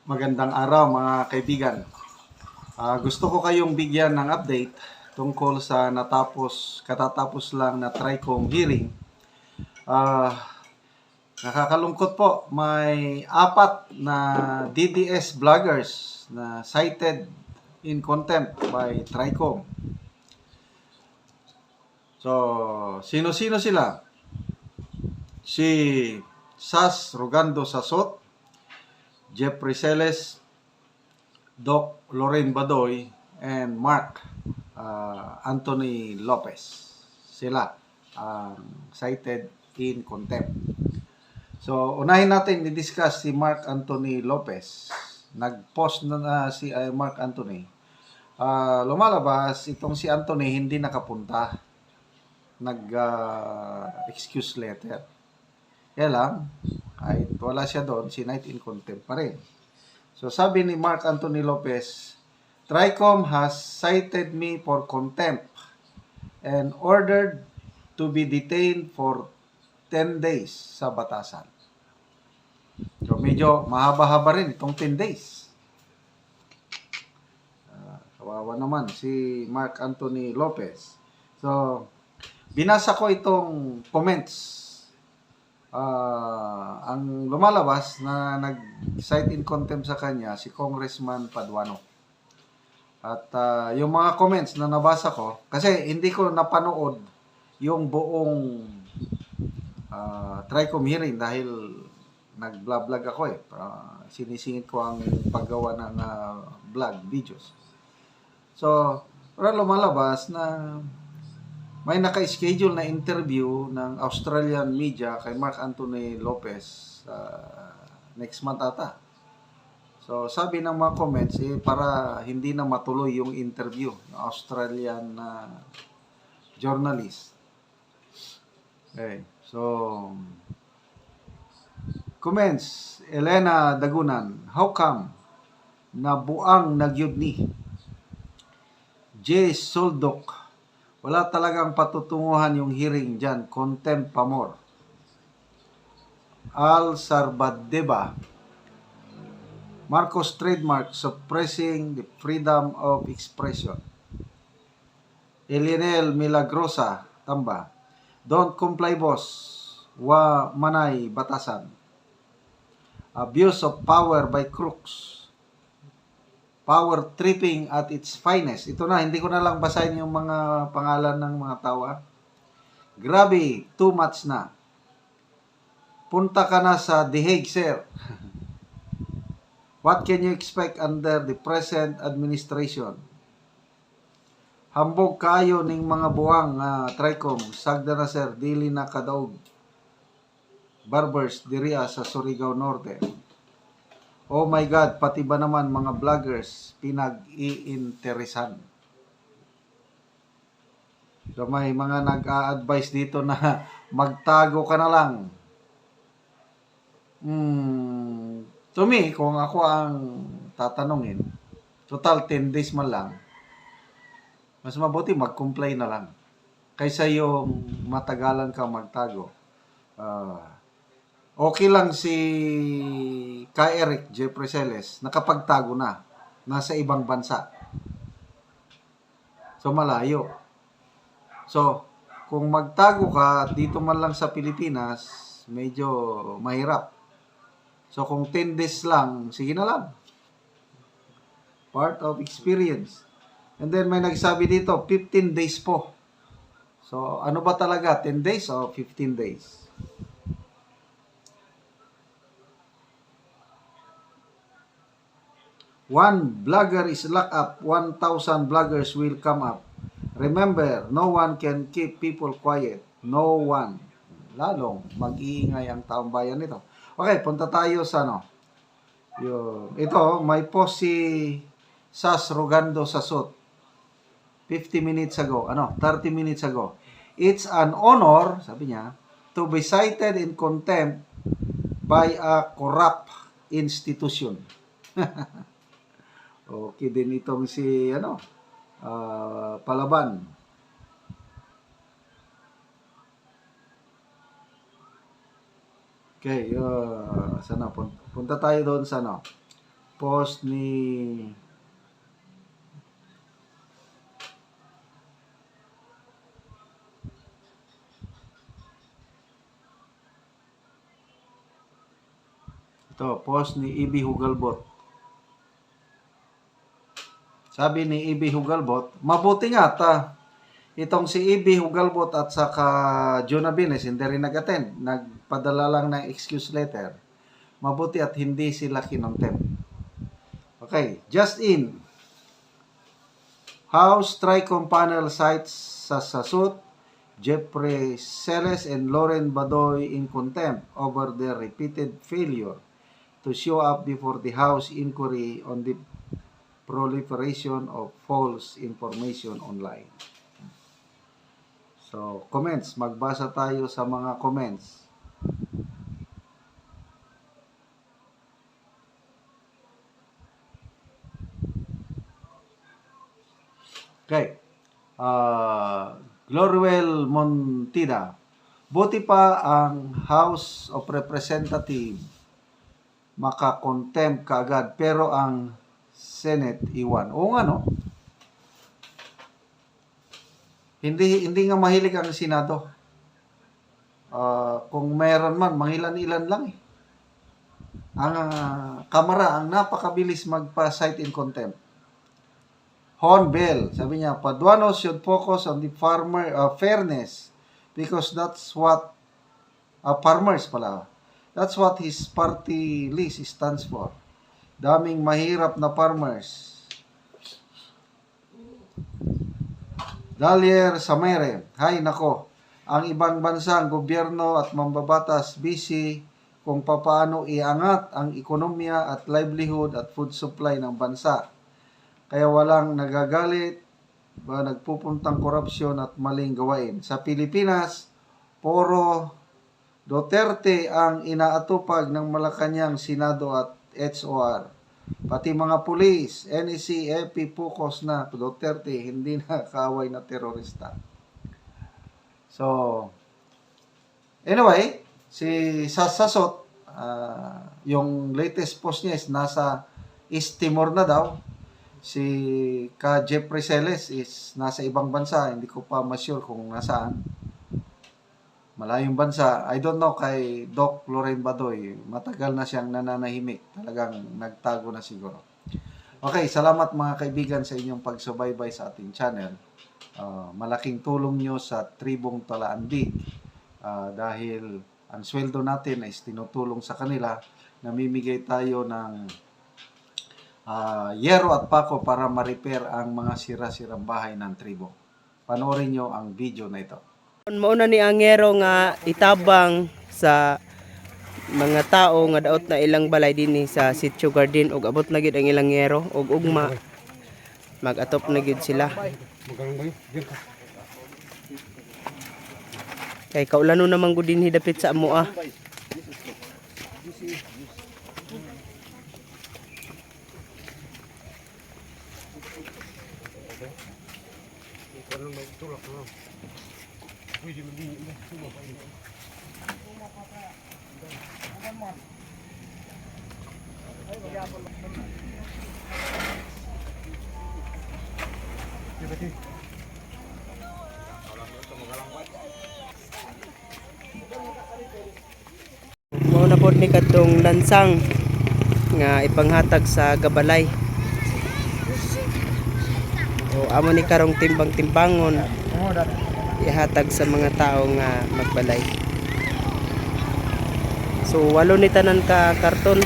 Magandang araw mga kaibigan. Gusto ko kayong bigyan ng update tungkol sa katatapos lang na TRICOM hearing. Nakakalungkot po, may 4 na DDS vloggers na cited in contempt by TRICOM. So, sino-sino sila? Si Sas Rogando Sasot, Jeffrey Celes, Doc Loren Badoy, and Mark Anthony Lopez. Sila cited in contempt. So, unahin natin i-discuss si Mark Anthony Lopez. Nag-post na si Mark Anthony. Lumalabas itong si Anthony hindi nakapunta. Nag-excuse letter. Kaya lang, kahit wala siya doon, sinight in contempt pa rin. So, sabi ni Mark Anthony Lopez, TRICOM has cited me for contempt and ordered to be detained for 10 days sa batasan. So, medyo mahaba-haba rin itong 10 days. Kawawa naman si Mark Anthony Lopez. So, binasa ko itong comments. Ang lumalabas na nag-cite in contempt sa kanya si Congressman Paduano. At yung mga comments na nabasa ko, kasi hindi ko napanood yung buong TRICOM hearing dahil nag-vlog ako eh. Sinisingit ko ang paggawa ng vlog videos. So, lumalabas na may naka-schedule na interview ng Australian media kay Mark Anthony Lopez next month ata. So, sabi ng mga comments, para hindi na matuloy yung interview ng Australian journalist. Okay. So, comments, Elena Dagunan, how come na buang nagyud ni? J. Soldok, wala talagang patutunguhan yung hearing dyan. Contempt pa more. Al Sarbadeba, Marcos trademark suppressing the freedom of expression. Elinel Milagrosa, Tamba, don't comply boss. Wa manay batasan. Abuse of power by crooks. Power tripping at its finest. Ito na, hindi ko na lang basahin yung mga pangalan ng mga tao. Grabe, too much na. Punta ka na sa The Hague, sir. What can you expect under the present administration? Hambog kayo ning mga buwang TRICOM. Sagda na sir, dili na kadaog. Barbers, diriya sa Surigao Norte. Oh my God, pati ba naman mga vloggers pinag-iinteresan? So may mga nag-a-advise dito na magtago ka na lang. To me, kung ako ang tatanungin, total 10 days man lang, mas mabuti mag-comply na lang. Kaysa yung matagalan ka magtago. Okay lang si Eric Jeffrey Celes, nakapagtago na, nasa ibang bansa. So, malayo. So, kung magtago ka dito man lang sa Pilipinas, medyo mahirap. So, kung 10 days lang, sige na lang. Part of experience. And then, may nagsabi dito, 15 days po. So, ano ba talaga? 10 days o 15 days? One blogger is locked up, 1,000 bloggers will come up. Remember, no one can keep people quiet. No one. Lalong mag-iingay ang taong bayan nito. Okay, punta tayo sa ito, may post si Sas Rogando Sasot 50 minutes ago. 30 minutes ago. It's an honor, sabi niya, to be cited in contempt by a corrupt institution. Okay din itong si Palaban. Okay, sana punta tayo doon sa post ni Ibi Hugalbot. Sabi ni Ibi Hugalbot, mabuti nga itong si Ibi Hugalbot at saka Jonah Bines hindi rin nag-attend. Nagpadala lang ng excuse letter. Mabuti at hindi sila kinontempt. Okay, just in. House Tricom panel cites sa suit Jeffrey Celes and Lauren Badoy in contempt over their repeated failure to show up before the House inquiry on the proliferation of false information online. So, comments. Magbasa tayo sa mga comments. Okay. Glorwell Montida. Buti pa ang House of Representatives makakontempt kaagad pero ang Senate iwan. Oo nga no. Hindi nga mahilig ang Senado. Kung mayroon man, mangilan-ilan lang eh. Ang Kamara, ang napakabilis magpa-cite in contempt. Hornbill, sabi niya, Paduano should focus on the fairness because that's what farmers pala. That's what his party list stands for. Daming mahirap na farmers. Dalier Samere, hay nako, ang ibang bansa, ang gobyerno at mambabatas busy kung papaano iangat ang ekonomiya at livelihood at food supply ng bansa. Kaya walang nagagalit, nagpupuntang korupsyon at maling gawain. Sa Pilipinas, puro Duterte ang inaatupag ng Malacanang Senado at HOR. Pati mga pulis, NEC, EP, focus na Duterte, hindi na kaaway na terorista. So, anyway, si Sasasot, yung latest post niya is nasa East Timor na daw. Si ka Jeffrey Celes is nasa ibang bansa. Hindi ko pa ma-sure kung nasaan. Malayong bansa. I don't know kay Doc Lauren Badoy. Matagal na siyang nananahimik. Talagang nagtago na siguro. Okay, salamat mga kaibigan sa inyong pagsubaybay sa ating channel. Malaking tulong nyo sa tribong Talaandi. Dahil ang sweldo natin ay tinutulong sa kanila. Namimigay tayo ng yero at pako para ma-repair ang mga sira-sirang bahay ng tribo. Panoorin nyo ang video na ito. Mauna ni ang yero nga itabang sa mga tao nga daot na ilang balay dinhi sa Sitio Garden ug abot na gid ang ilang yero ug ugma mag-atop na gid sila. Kay kaulano naman gud dinhi dapit sa amoa. Mao na pod ni kadtong lansang nga ipanghatag sa gabalay. O amo ni karong timbang-timbangon ihatag sa mga tao nga magbalay. So walo ni tanan ka karton.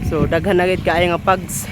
So daghan na gid kaayo nga pags.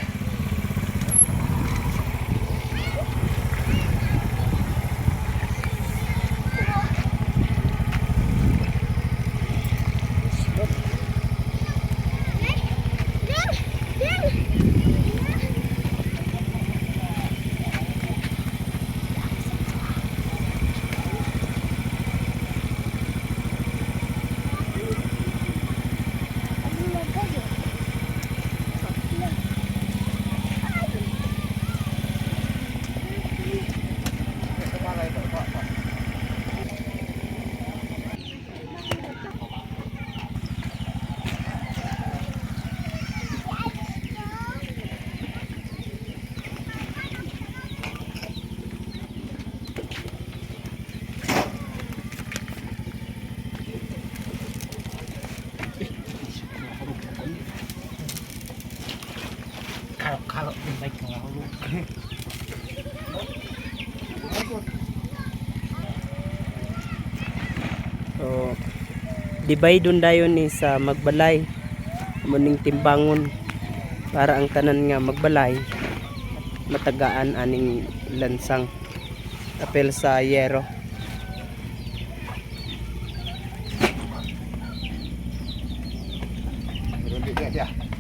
kalok-kalok din baik nga ulo. So, divide dun dayon ni sa magbalay. Muning timbangon para ang tanan nga magbalay matagaan aning lansang tapel sa yero. Pero hindi dia.